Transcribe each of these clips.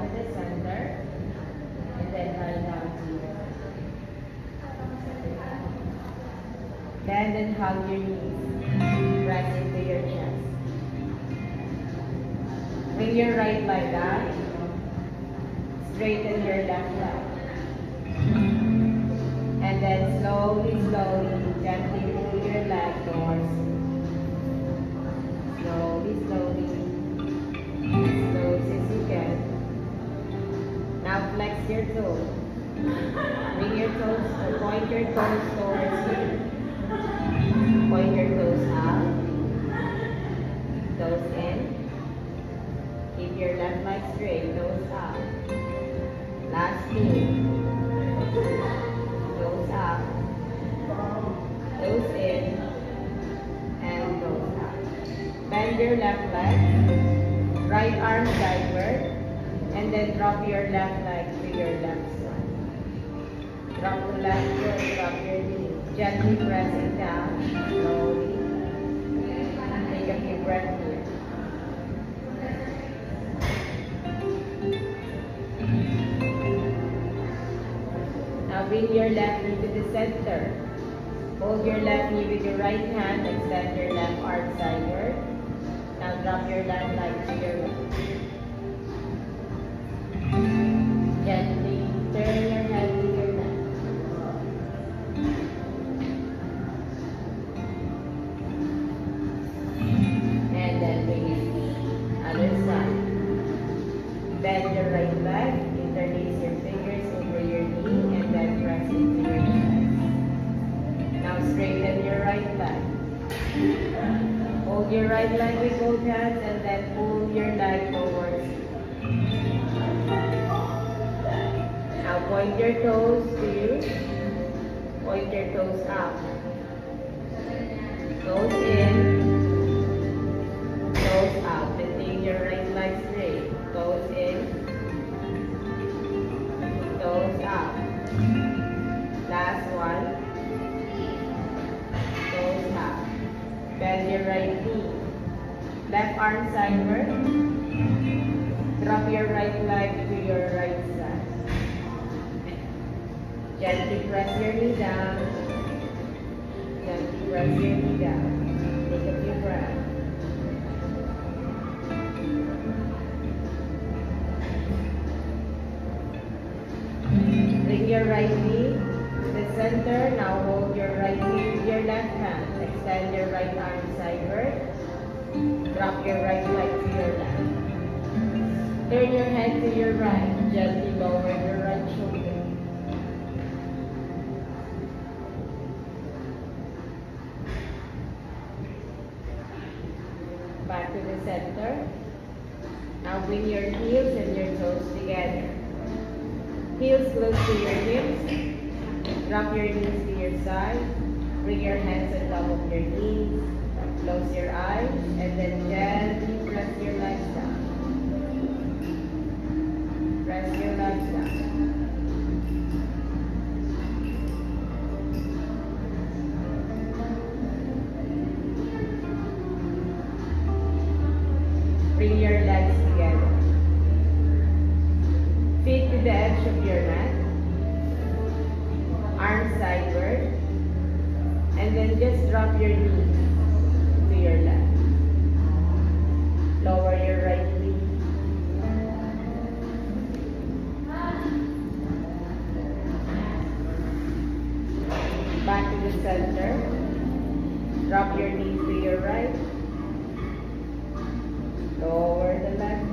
to the center. And then lie down here. Bend and hug your knees. Press into your chest. Bring your right leg down. Straighten your left leg. And then slowly, gently pull your leg towards you. Slowly, as close as you can. Now flex your toes. Bring your toes, or point your toes towards you. Point your toes out. Toes in. Keep your left leg straight, toes out. Last two. Toes out. Toes in. And toes out. Bend your left leg. Right arm sideward. And then drop your left leg to your left side. Drop the left foot, drop your knee. Gently pressing down. Slowly. Take a few breaths here. Now bring your left knee to the center. Hold your left knee with your right hand. Extend your left arm sideward. Now drop your left leg to your right. Gently turn your head to your left. And then bring it other side. Bend your right leg. Interlace your fingers over your knee and then press into your chest. Now straighten your right leg. Hold your right leg with both hands and then pull your leg towards you. Now point your toes to you. Point your toes out. Toes in. Toes out. Maintain your right leg straight. Toes in. Toes out. Last one. Toes out. Bend your right knee. Left arm sideward. Drop your right leg to your right side. Gently press your knee down. Gently press your knee down. Take a few breaths. Bring your right knee to the center. Now hold your right knee with your left hand. Extend your right arm sideward. Drop your right leg to your left. Turn your head to your right. Gently lower your right shoulder. Back to the center. Now bring your heels and your toes together. Heels close to your hips. Drop your knees to your side. Bring your hands on top of your knees. Close your eyes and then gently press your legs down. Press your legs down. Bring your legs together. Feet to the edge of your mat. Arms sideward. And then just drop your knees to your left. Lower your right knee. Back to the center. Drop your knees to your right. Lower the left.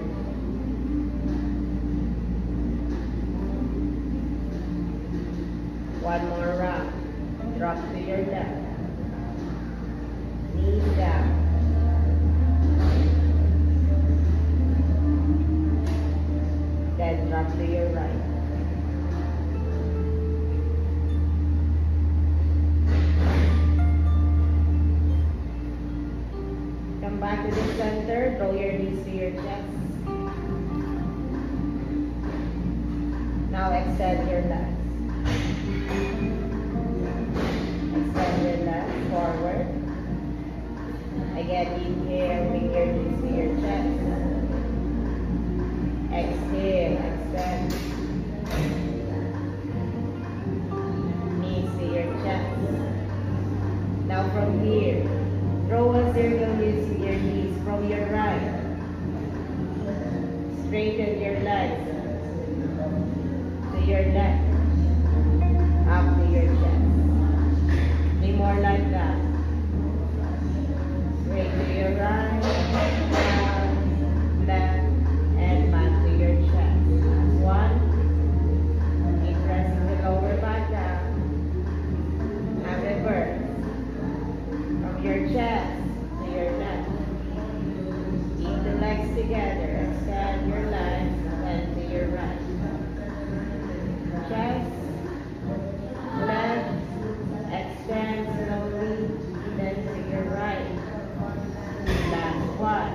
One more round. Drop to your left. Knees down. Then drop to your right. Come back to the center. Draw your knees to your chest. Now extend your legs. Extend your legs forward. Again, inhale, bring your knees to your chest. Exhale. straighten your legs to your left, up to your chest. Be more like that. Straight to your right, down, left, and back to your chest. Last one. Keep pressing the lower back down. And reverse. From your chest to your left. Keep the legs together. Extend your legs, then to your right. Chest, left, extend slowly, then to your right. Last one.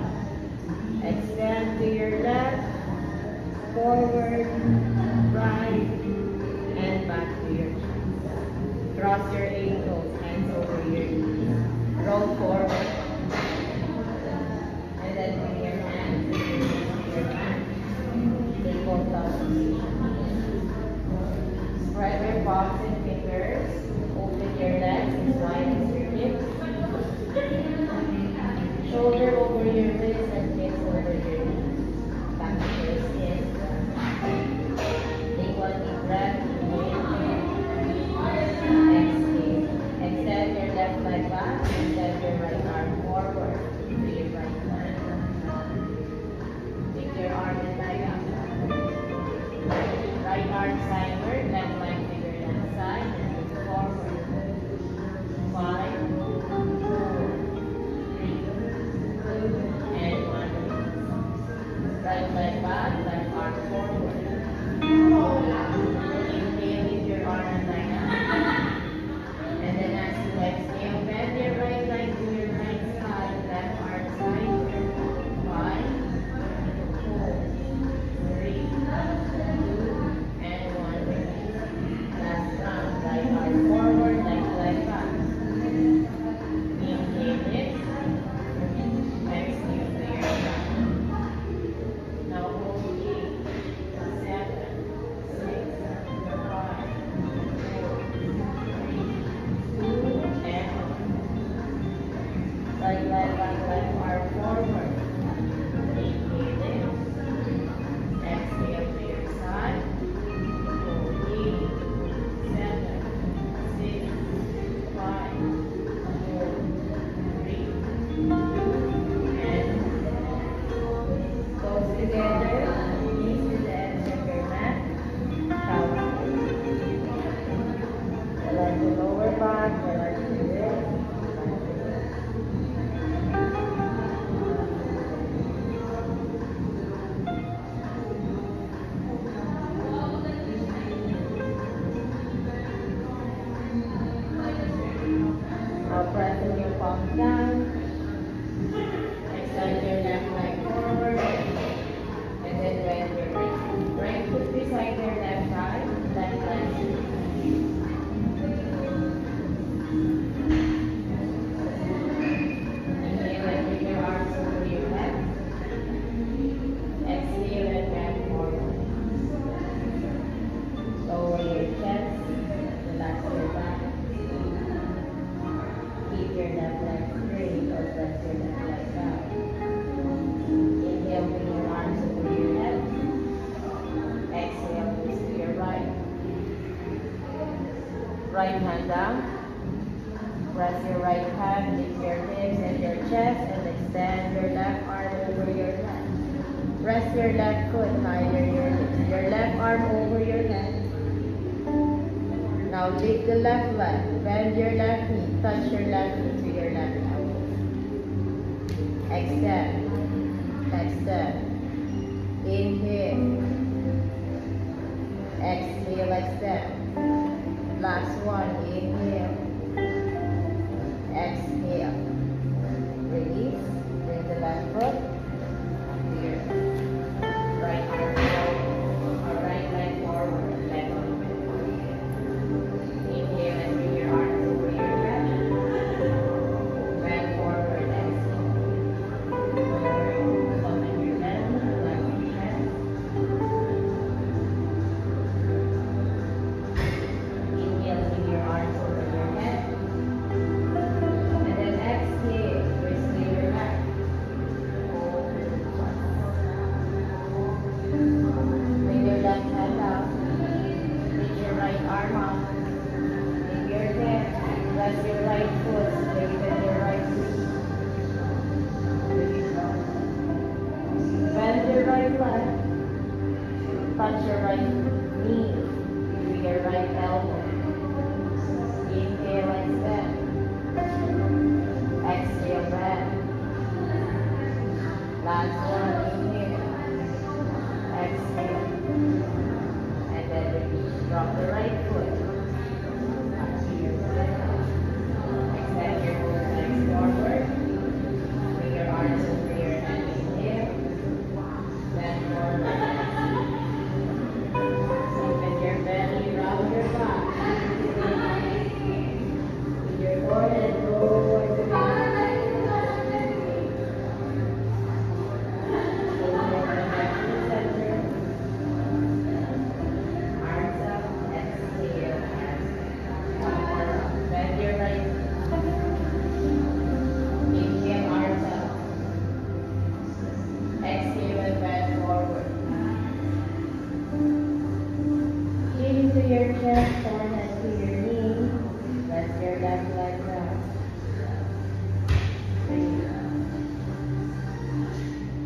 Extend to your left, forward, right, and back to your chest. Cross your ankles, hands over your knees. Roll forward. And then bring your hands to your back. Table top position. Spread your palms and fingers. Open your legs as wide as your hips. Shoulder over your wrist and hips over your knees. Back to your skin. Take one deep breath. Inhale. Exhale. Extend your left leg back. Extend your right arm forward to your right hand. Take your arm and leg up. Right arm sideward, left leg to your left side, and move forward. 5, 4, 3, 2, and 1. Right leg back, left arm forward. Inhale, lift your arm and leg up. And then as you exhale, bend your right leg to your right side, left arm sideward. 5, 4, 3, 2, and 1. Last round, right arm forward, left leg back. Inhale it. Exhale to your back. Now hold 8, 7, 6, 5, 4, 3, 2, and 1. Right leg back, left arm forward. Inhale it. Exhale to your side. Hold 8, 7, 6, 5, 4, 3, 2, and 1. Toes together, knees to the edge of your mat. Shower pose. Relax the lower back, relax the wrist. Now pressing your palms down. Extend your left leg forward. And then bend your right foot beside your left thigh. Left leg. Inhale and bring your arms over your head. Exhale and bend forward. Lower your chest. Relax your back. Keep your left leg straight or press your left leg down. Inhale, bring your arms over your head. Exhale, twist to your right. Right hand down. Press your right hand, lift your hips and your chest, and extend your left arm over your head. Press your left foot higher your hips. Your left arm over your head. Now lift the left leg, bend your left knee, touch your left knee to your left elbow. Extend, extend. Inhale. Exhale, extend. Last one, inhale. Exhale. Release, bring the left foot to your right arm forward, or right leg forward, left arm. Inhale and bring your arms over your head. Bend forward, exhale. Soften your legs. touch your right knee with your right elbow. Inhale, extend. Exhale, bend. Last one, inhale. Exhale. And then release. Drop the right foot. Extend your both legs forward. Bring your arms over your head. Inhale. Bend forward. Open your belly, round your back. With your forehead towards the back. Your chest, forehead to your knee. Rest your left leg down. Breathe.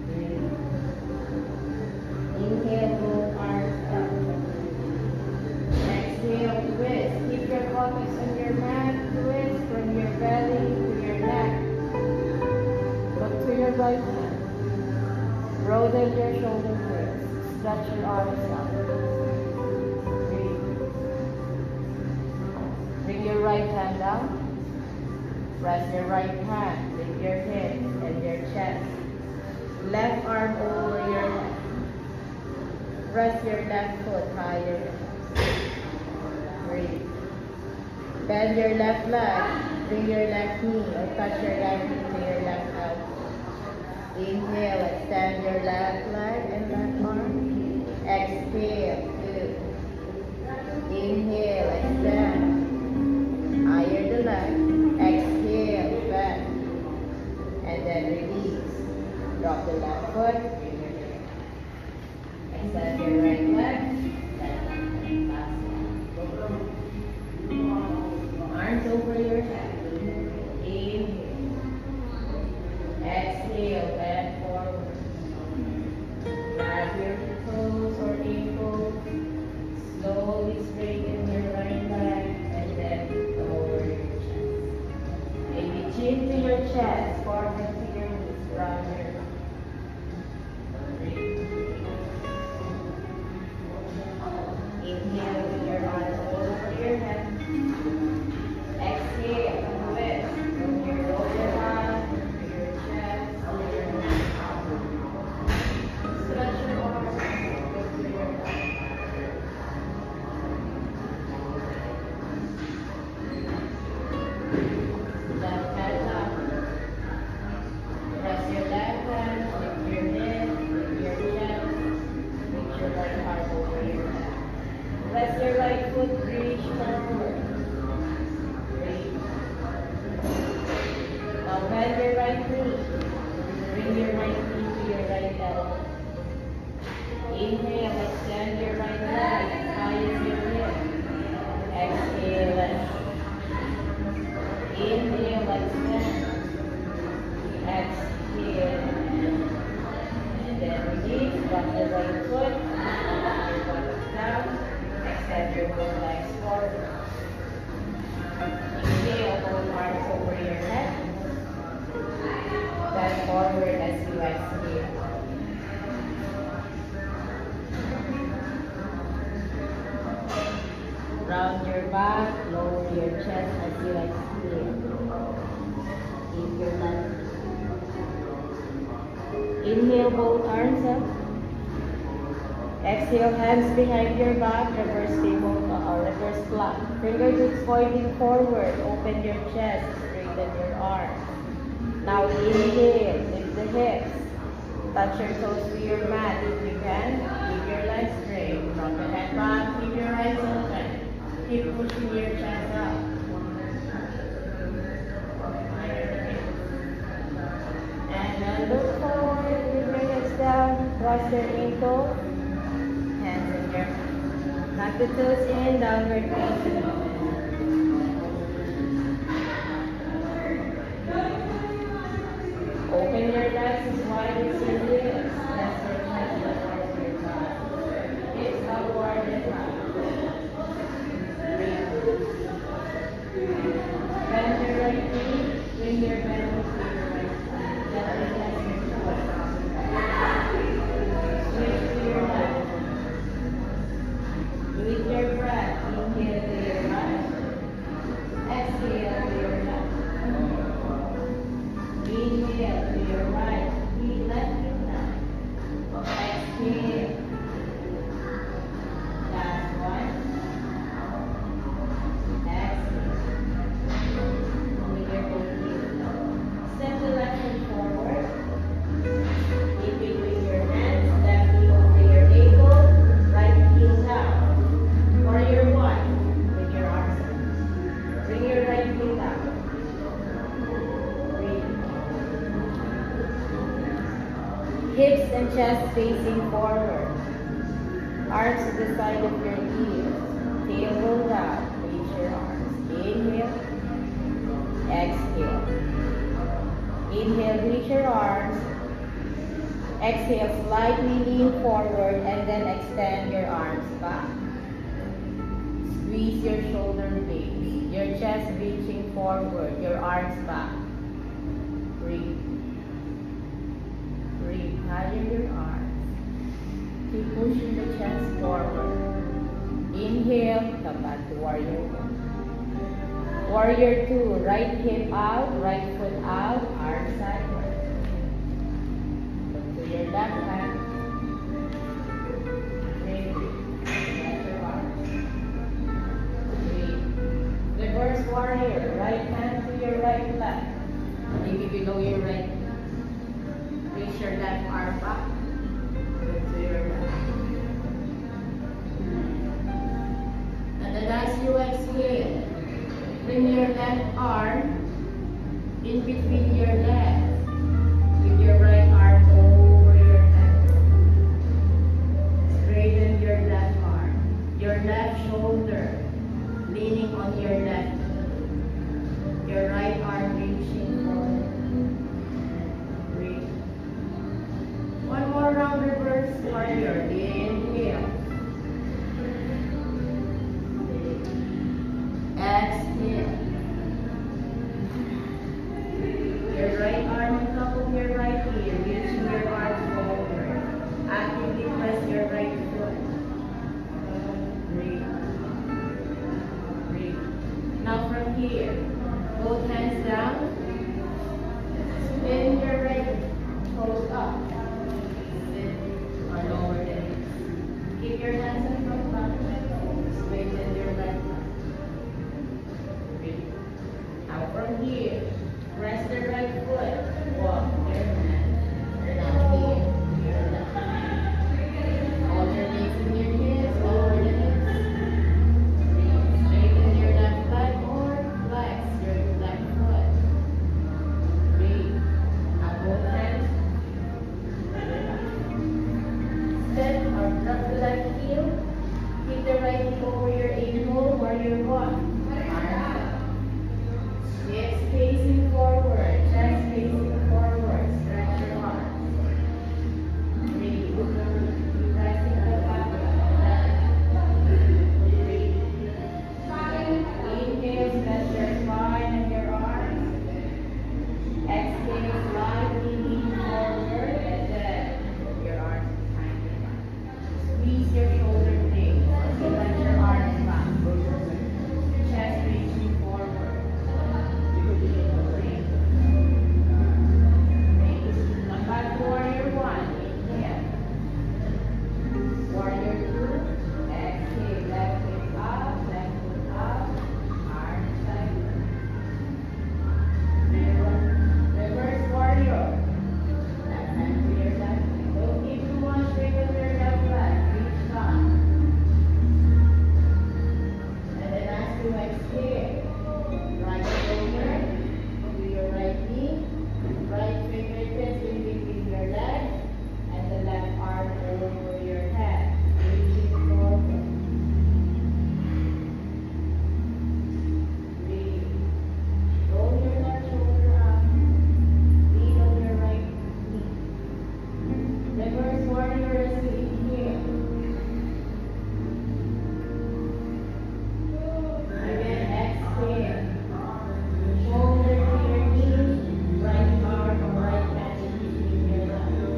Breathe. Inhale, both arms up. Exhale, twist. Keep your focus on your mat. Twist from your belly to your neck. Look to your right hand. Rotate your shoulder blades. Stretch your arms up. Bring your right hand down. Press your right hand with your hips and your chest. Left arm over your head. Press your left foot higher. Breathe. Bend your left leg. Bring your left knee or touch your right knee to your left elbow. Inhale, extend your left leg and left arm. Exhale, two. Inhale, extend. Higher the leg, exhale, bend, and then release. Drop the left foot, extend your right leg, arms over your head. Inhale, exhale, bend forward. Grab your toes or ankles, slowly straighten your right leg, and then chin to your chest, forehead to your knees, round your back. Breathe. Inhale with your arms over your head. Exhale, twist from your lower back to your chest to your knees. Stretch your arms, go to your back. Press your right foot, reach forward. Breathe. Now bend your right knee. Bring your right knee to your right elbow. Inhale, extend your right leg as high as your hip. Exhale, lift. Inhale, extend. Exhale. And then release. Drop the right foot. Your buttocks down. Extend your both legs forward. Inhale, both arms over your head. Bend forward as you exhale. Round your back, lower your chest as you exhale. Keep your left. Inhale, both arms up. Exhale, hands behind your back, reverse table or reverse flat. Fingertips pointing forward, open your chest, straighten your arms. Now inhale, lift the hips. Touch your toes to your mat if you can. Keep your legs straight. Drop your head back, keep your eyes open. Keep pushing your chest up. And then look forward, keep your hips down, cross your ankles. Hands in your back the toes in, downward facing. Open your legs as wide as your hips. Press your chest towards your thighs. Hips Arms to the side of your ears. Tail roll out. Reach your arms. Inhale. Exhale. Inhale, reach your arms. Exhale, slightly lean forward and then extend your arms back. Squeeze your shoulder blades. Your chest reaching forward. Your arms back. Breathe. Breathe. Higher your arms. Keep pushing the chest forward. Inhale, come back to warrior one. Warrior two, right hip out, right foot out, arm sideward. Look to your left hand. Breathe. Let your arms. Breathe. Reverse warrior, right hand to your right leg. Maybe below your right. Reach your left arm up. Look to your left. And then as you exhale, bring your left arm in between your legs. With your right arm over your head. Straighten your left arm. Your left shoulder leaning on your left knee. Your right arm reaching forward. Breathe. One more round, reverse warrior. Inhale. Exhale. Your right arm on top of your right ear, reaching your arms forward. Actively press your right foot. Breathe. Breathe. Now from here, both hands down. Spin your right toes up. Sit or lower the hips. Keep your hands in front back. Straighten your left arm. Now from here, press the right foot, walk your hand. Now here, your left. Alternate in your hips, lower the hips. Straighten your left leg or flex your left foot. Breathe. Now both hands. Step or drop the left heel. Keep the right heel over your ankle, warrior one. Hips facing forward, chest facing forward, stretch your arms. Breathe. Resting the back of the leg. Breathe. Inhale, stretch your spine and your arms. Exhale, slightly lean forward and then your arms behind your back. Squeeze your shoulder blades and let your arms back. Chest reaching forward. Warrior one, inhale. Warrior two, exhale. Left hip up, left foot up, arm side. Reverse warrior. Left hand to your left. Don't keep too much weight on your left leg. Reach down. And then as you exhale, right shoulder to your right knee, right fingertips in between your leg, and the left arm over your head, reaching forward. Breathe. Roll your left shoulder up, lean on your right knee. Reverse warrior as you inhale. Again, exhale. Shoulder to your knee, right arm or right hand in between your legs.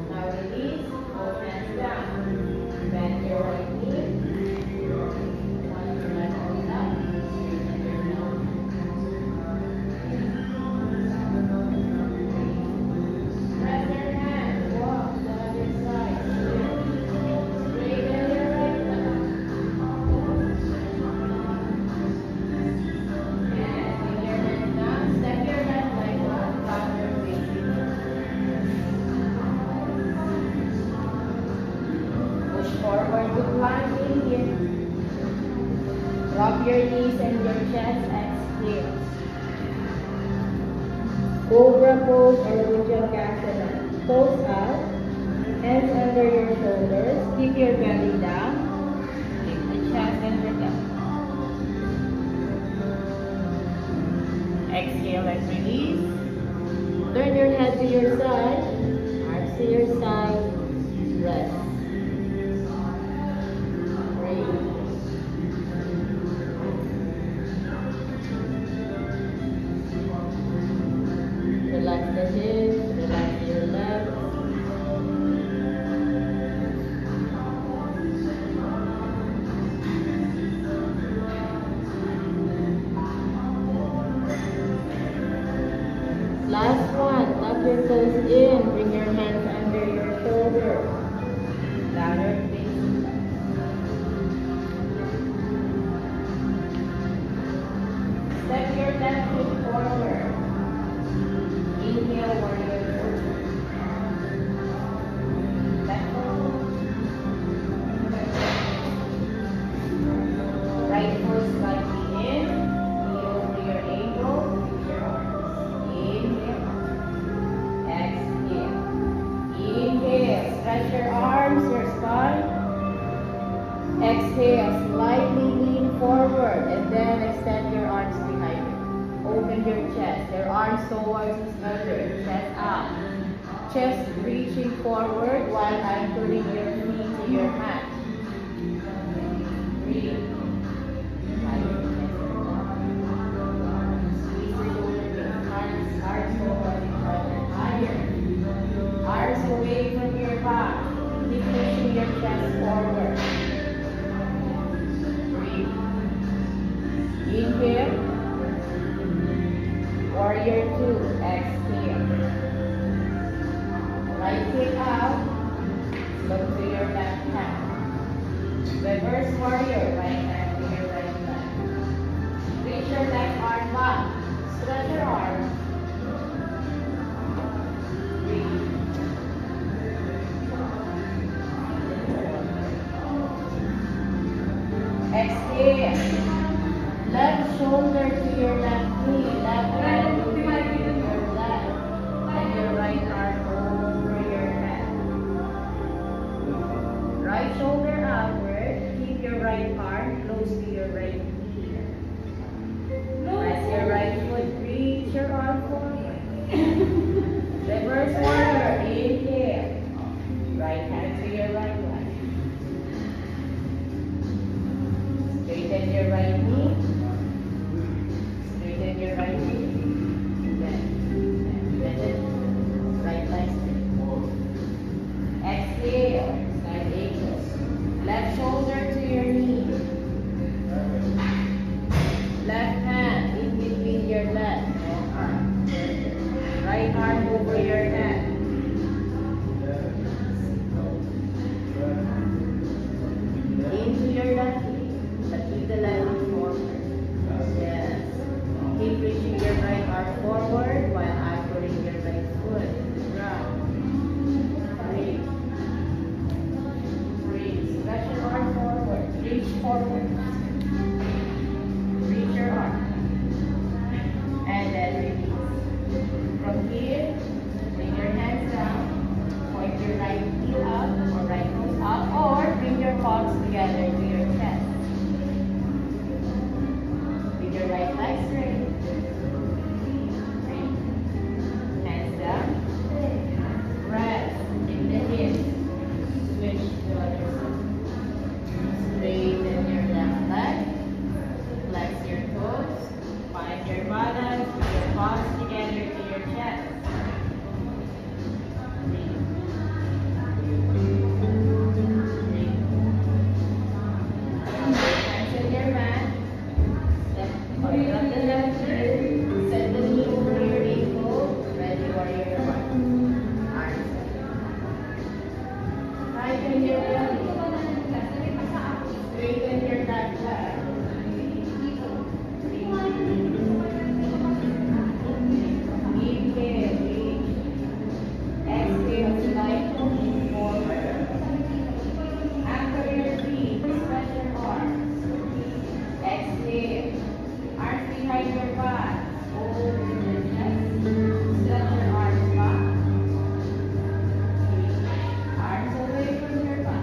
Now release, both hands down. Bend your right knee. One your left knee up. Straighten your nose. Press your hands, walk to the other side. Straighten your right leg. And bring your hands down. Step your left leg up, counter facing. Push forward to plank in here. Drop your knees and your chest, exhale. Cobra pose or Bhujangasana. Pose shoulders. Keep your belly down. Lift the chest and the up. Exhale and release. Turn your head to your side. Arms to your side. Rest. Breathe. Relax the hips. Relax your legs. Last one, tuck your toes in, bring your hands under your shoulder. Downward facing. Step your left foot forward. Inhale, warrior two. Left foot. Right foot slightly in. Knee over your ankle. Reach your arms. Inhale. Exhale. Inhale. Stretch your arms, your spine. Exhale. Slightly lean forward and then extend your arms behind you. Open your chest. Your arms towards each other. Chest up. Chest reaching forward while anchoring your knee to your mat. Breathe. Arms away from your back. Keep pushing your chest forward. Breathe. Inhale. Warrior two. Exhale. Right hip out. Look to your left hand. Reverse warrior. Right hand to your right leg. Reach your left arm back. Stretch your arms. Breathe. Exhale. Left shoulder to your left knee. Left hand to your left. And your right arm over your head. Right shoulder outward. Keep your right arm close to your right knee. As your right foot reach your arm forward. Reverse warrior. Inhale. Right hand to your right leg. Straighten your right knee. Straighten your right knee. Then bend it. Right leg straight. Exhale. Side ankles. Left shoulder to your knee. Left hand in between your legs and arm. Right arm over your head. Into your left knee. But keep the left knee forward. Yes. Keep reaching your right arm forward while anchoring your right foot in the ground. Breathe. Breathe. Stretch your arm forward. Reach forward. Reach your arm. And then release. From here, bring your hands down. Point your right heel up or right nose up, or bring your palms together to your chest. With your right leg straight. Breathe. Hands down. Rest. In the hips. Switch to the other side. Straighten your left leg. Flex your toes. Find your balance. With your palms together to your chest. Breathe. Breathe. Hands on your mat. Step on the left leg. Set the knee over your ankle. Ready warrior one. Arms up. Tighten your belly. Straighten your back leg. Inhale, reach. Exhale, slide forward. Anchor your feet, stretch your arms. Exhale. Arms behind your back. Hold your chest. Stretch your arms back. Arms away from your back.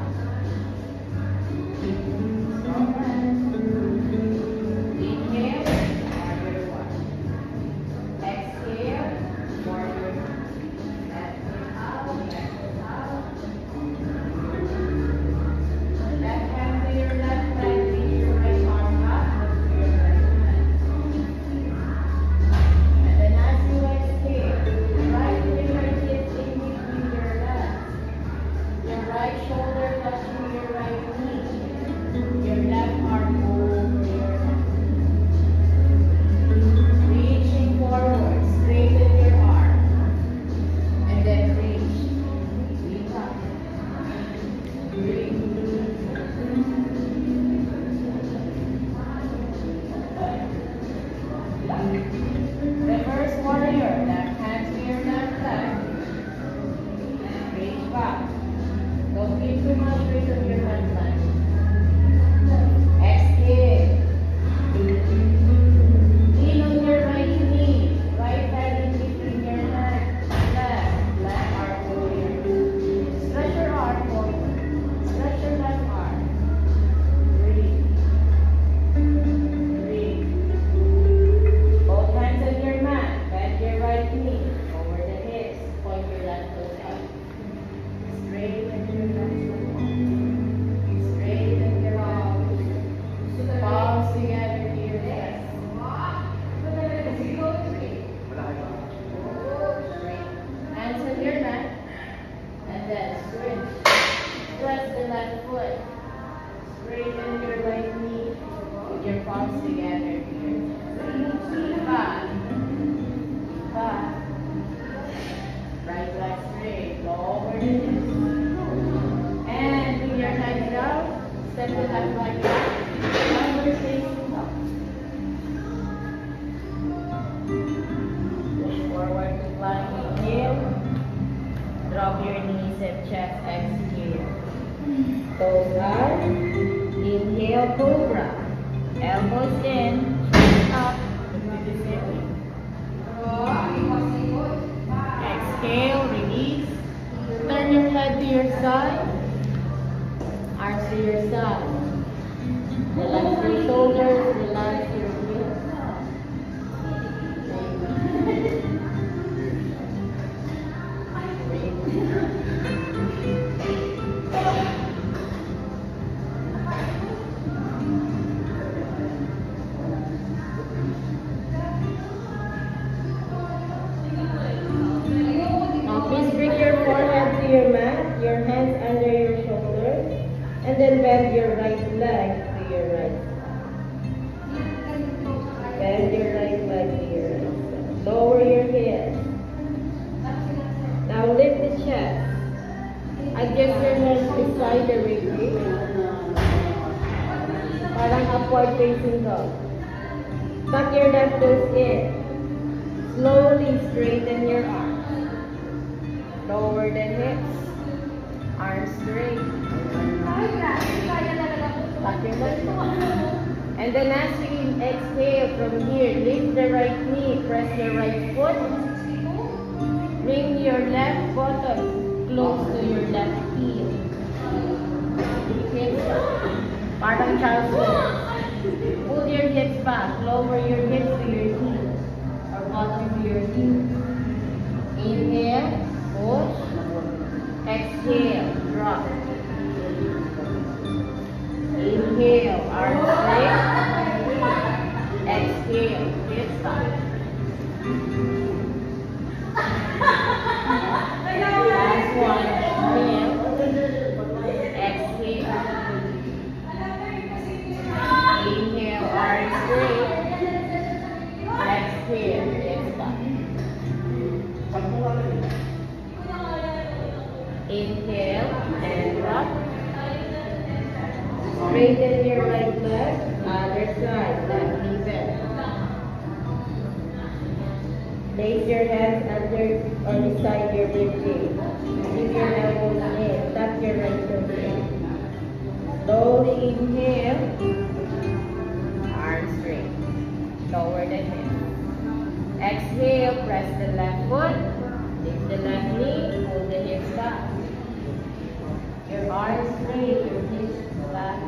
drop your knees and chest, exhale. Toes up, inhale, cobra. Elbows in, chest up, exhale, release. Turn your head to your side, arms to your side. Relax your shoulders, relax your hips. Your mat, your hands under your shoulders, and then bend your right leg to your right side. Bend your right leg to your right side. Lower your head. Now lift the chest. Adjust your hands beside the rib. Parang upward facing dog. Tuck your left toes in. Slowly straighten your arms. Lower the hips, arms straight. Tuck your left toe. And then as we exhale from here, lift the right knee, press your right foot. Bring your left bottom close to your left heel. Hips up. Parang child's pose. Pull your hips back, lower your hips to your heels, or bottom to your heels. Inhale. Push, exhale, drop. Inhale, arms straight. Exhale, hips up. Last one, inhale. Exhale. Inhale, arms straight. Exhale, hips up. Inhale and drop. Straighten your right leg. Other side, left knee bend. Place your hands under or beside your rib cage. Keep your elbows in. Tuck your right toes in. Slowly inhale. Arms straight. Lower the hips. Exhale. Press the left foot. Lift the left knee. Pull the hips back. Your arms straight, your hips back,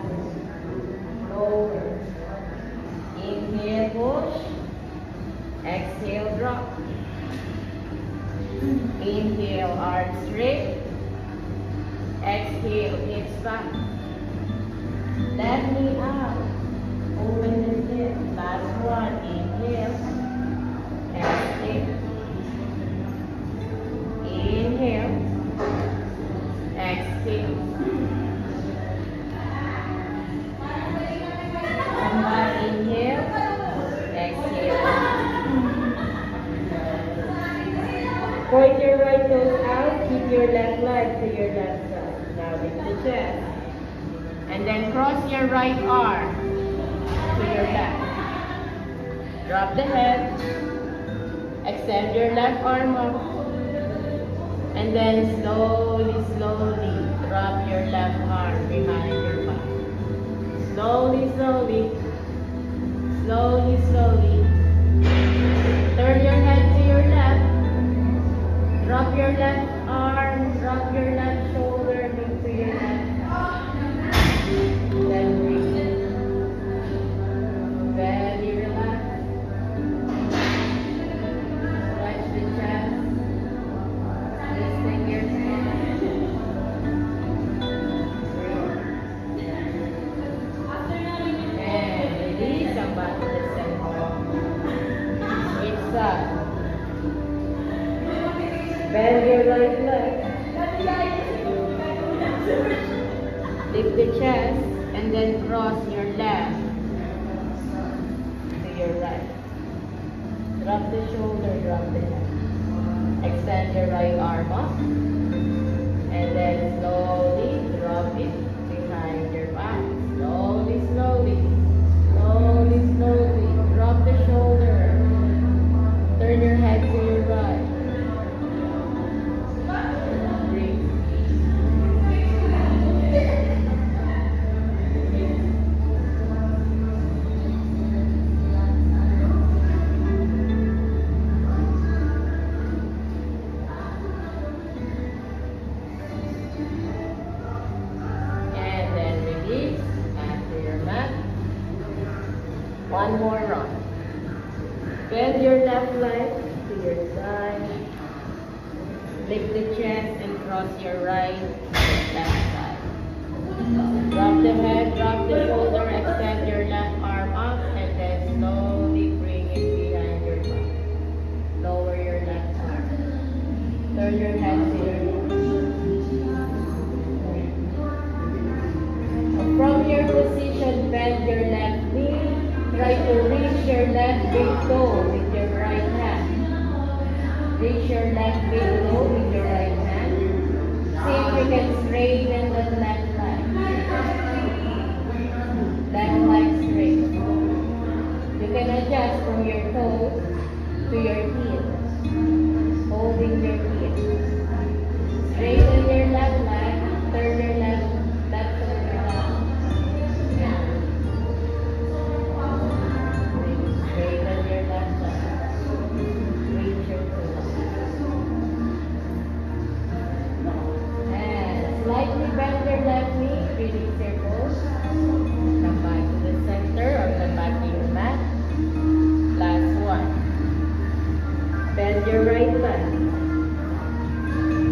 lower. Inhale, push. Exhale, drop. Inhale, arms straight. Exhale, hips back. Left knee out. Open the hips. Last one. Inhale. Exhale. Inhale. Exhale. Come back, inhale. Exhale. Point your right toes out. Keep your left leg to your left side. Now lift the chest. And then cross your right arm to your left. Drop the head. Extend your left arm up. And then slowly drop your left arm behind your back. Slowly. Turn your head to your left. Drop your left arm, drop your left shoulder into your left. Then breathe. Very relaxed. Stretch the chest. Listen your hands. And release them back to the center. Hips up. Bend your right leg. Lift the chest and then cross your left to your right. Drop the shoulder, drop the head. Extend your right arm up. And then slowly drop it behind your back. Slowly. Drop the shoulder. Turn your head to your right. your left leg to your side. Lift the chest and cross your right left side. Drop the head, drop the shoulder, extend your left arm up, and then slowly bring it behind your back. Lower your left arm. Turn your head to your left. From your position, bend your left knee. Try to reach your left big toe with your right hand. Reach your left big toe with your right hand. See if you can straighten the left leg. Left leg straight. You can adjust from your toes to your heels. Holding your heels. Straighten your left leg. Turn your left shoulder down. Straighten your left leg. Reach your toes. And slightly bend your left knee. Release your toes. Come back to the center or come back to your mat. Last one. Bend your right leg.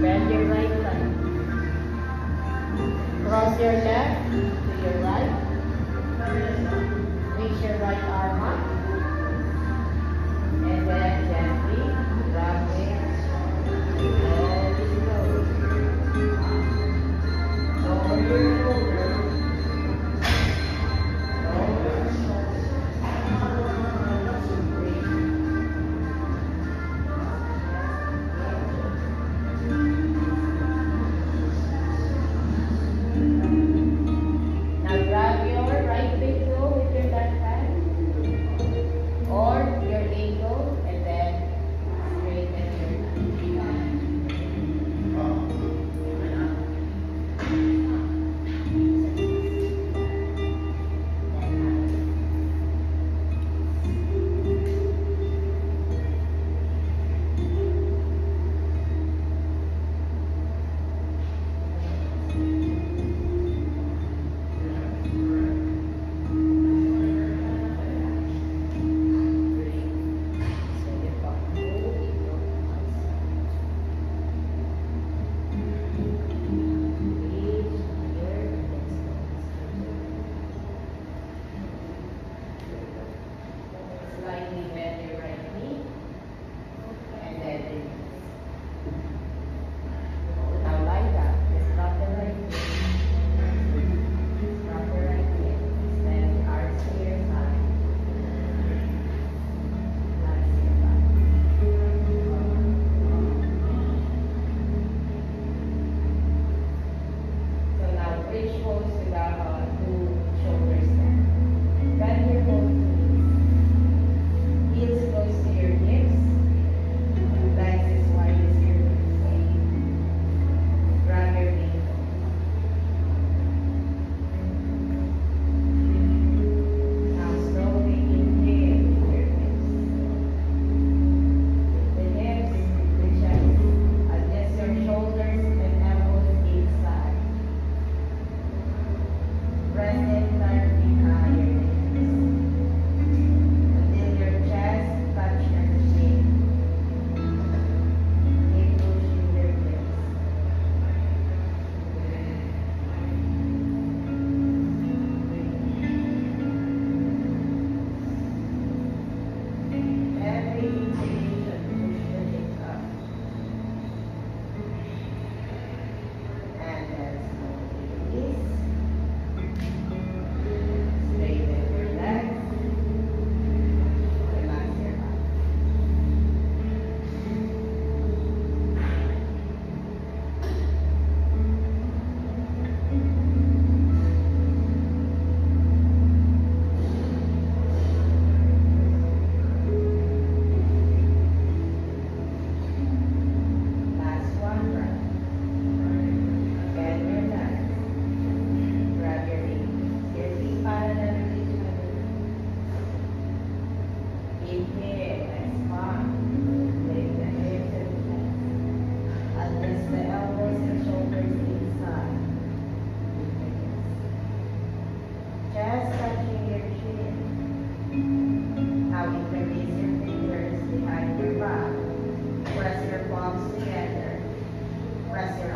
Bend your right leg. Cross your left to your right. Reach your right arm up. And then gently drop it. Very slowly. Lower your shoulder. Lower your shoulder.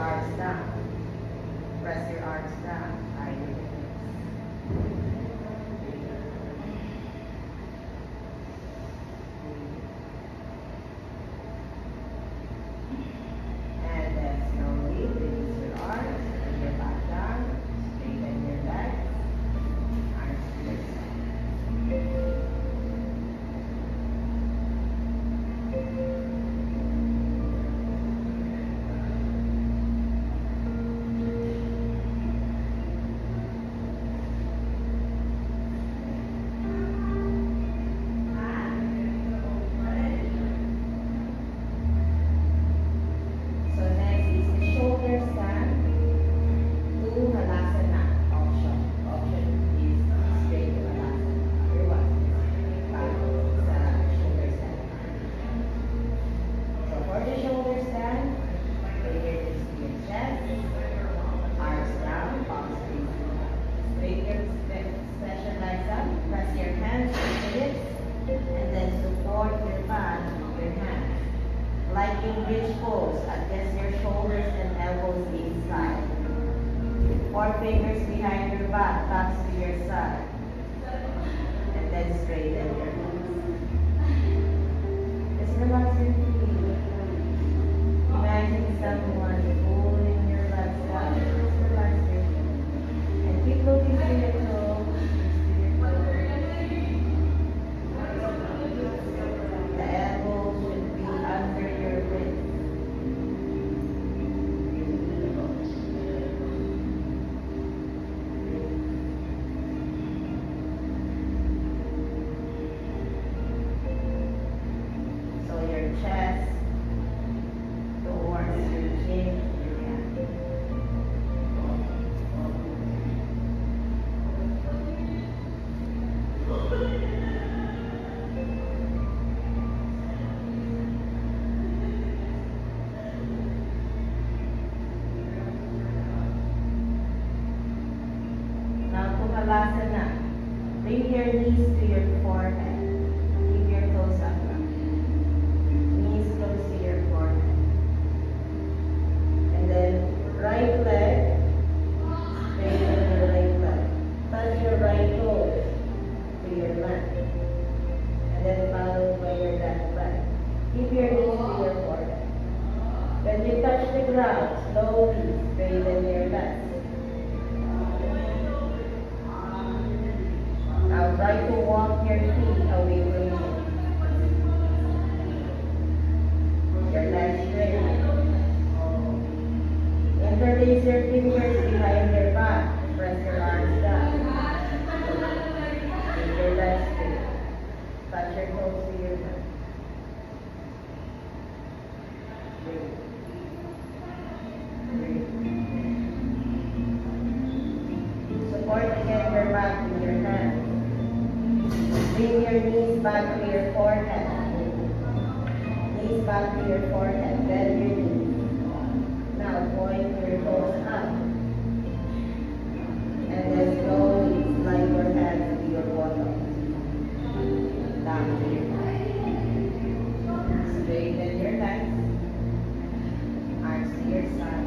arms down. Press your arms down. Hide your hips. And then slowly release your arms, bring your back down, straighten your legs, arms to your side. So next is the shoulder stand to Halasana option. Option is straight to Halasana. Otherwise, back sa shoulder stand. So for the shoulder stand, bring your knees to your chest, arms down, palms facing up. Straight your special legs up, press your hands to the hips, and then support your back with your hands. Like in bridge pose, adjust your shoulders and elbows inside. 4 fingers behind your back, backs to your side. And then straighten your legs. Just relax your feet. Imagine someone pulling your legs up. Just relax your feet. And keep looking to your toes. The elbows should be under your wrist. So your chest towards your chin, your hand. Now to Halasana. Bring your knees to your forehead. Keep your toes up. Knees close to your forehead. And then right leg, straighten your right leg. Touch your right toe to your left. And then followed by your left leg. Keep your knees to your forehead. When you touch the ground, slowly straighten your legs. Now try to walk your feet away from you. Your legs straight. Interlace your fingers behind your back. Press your arms down. Keep your legs straight. Touch your toes to your mat. Breathe. Breathe. Support again your back with your hands. Bring your knees back to your forehead. Knees back to your forehead. Bend your knees. Now point your toes up. And then slowly slide your hands to your bottom. Down to your back. Straighten your legs. Arms to your side.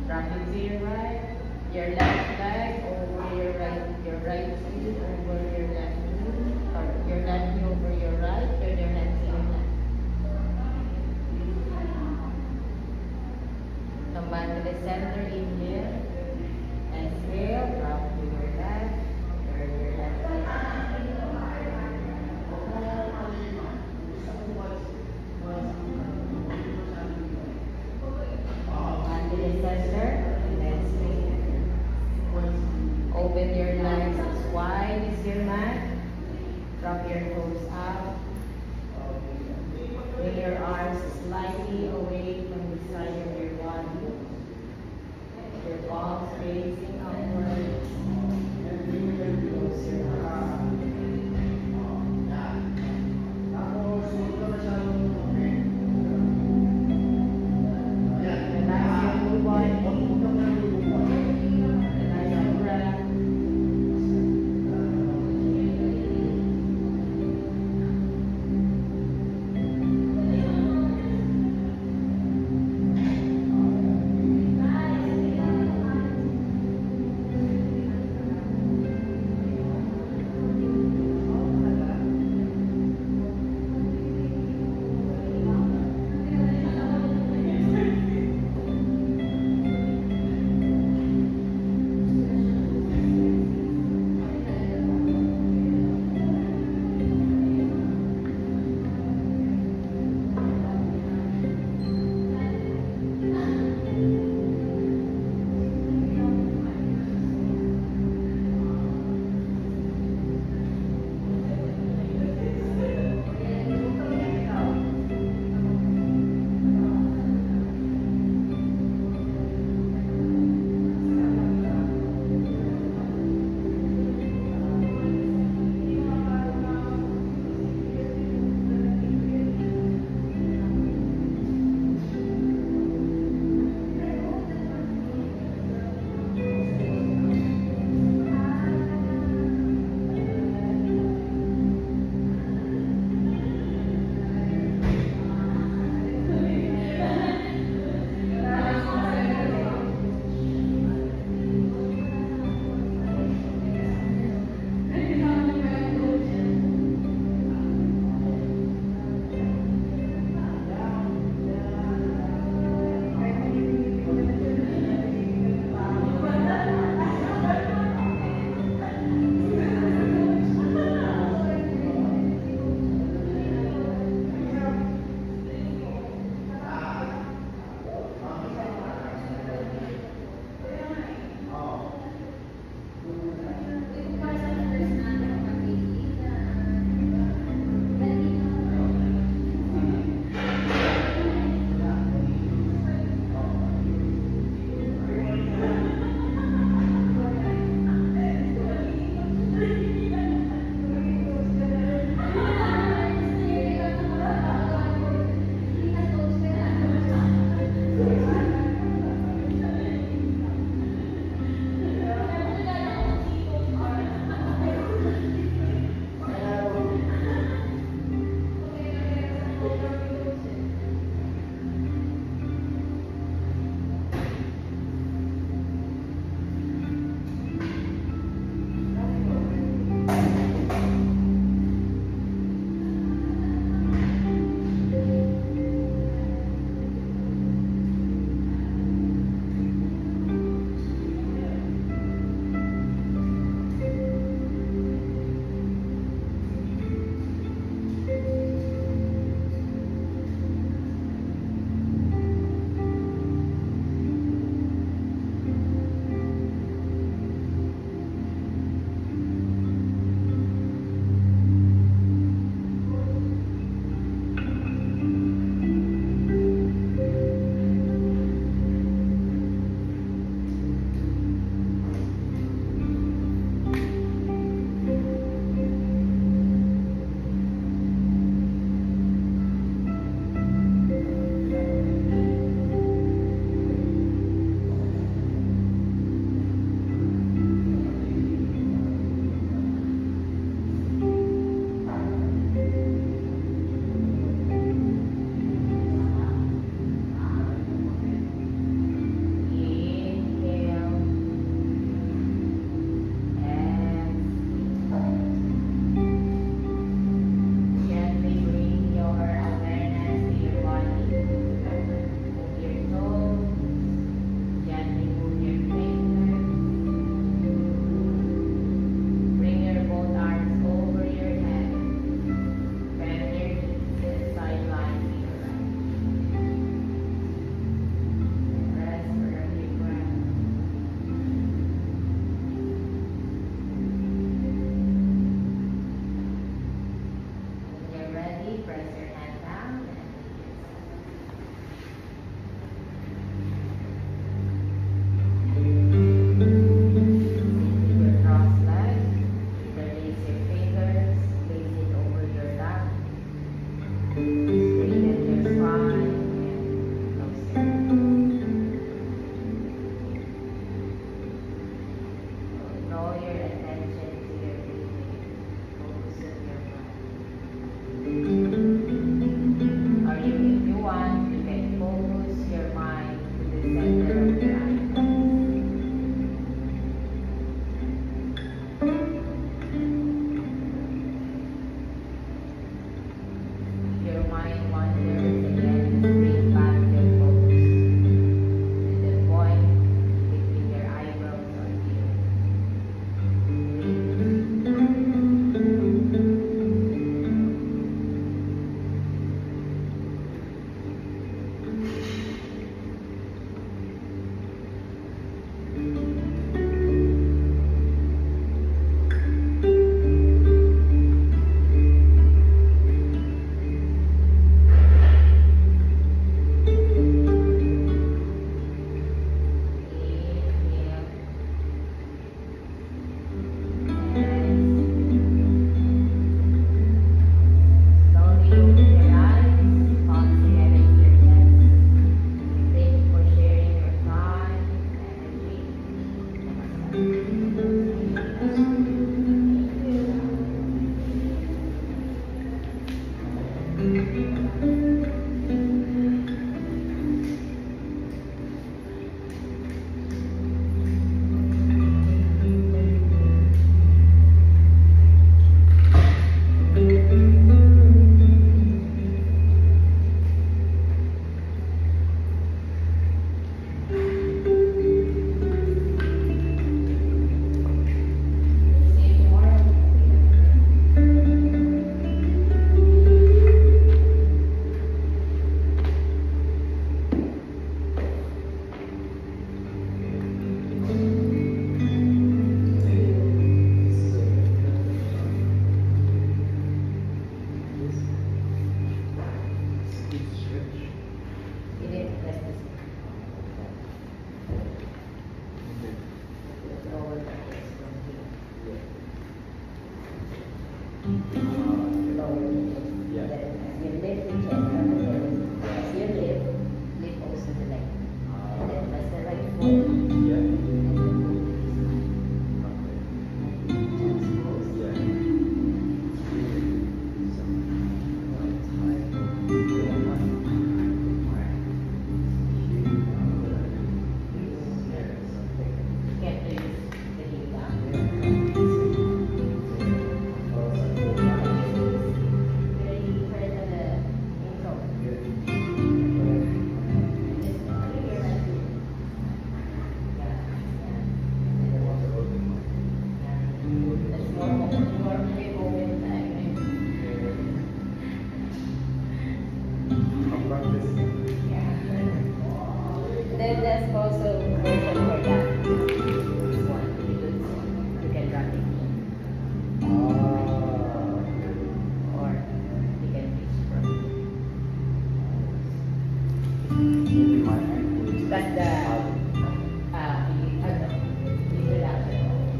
Drop it to your right. Your left leg over your right knee over your left knee, or your left knee over your right. Turn your hands to your left. Come back to the center. Inhale. Exhale. Drop to your left. Turn your left leg. Back to the center. And then straighten. Open your legs as wide as your mat. Drop your toes out. Bring your arms slightly away from the side of your body. Your palms facing upwards. Close your eyes. Relax your whole body. Relax your breath.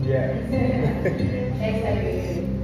Yes. Exhale.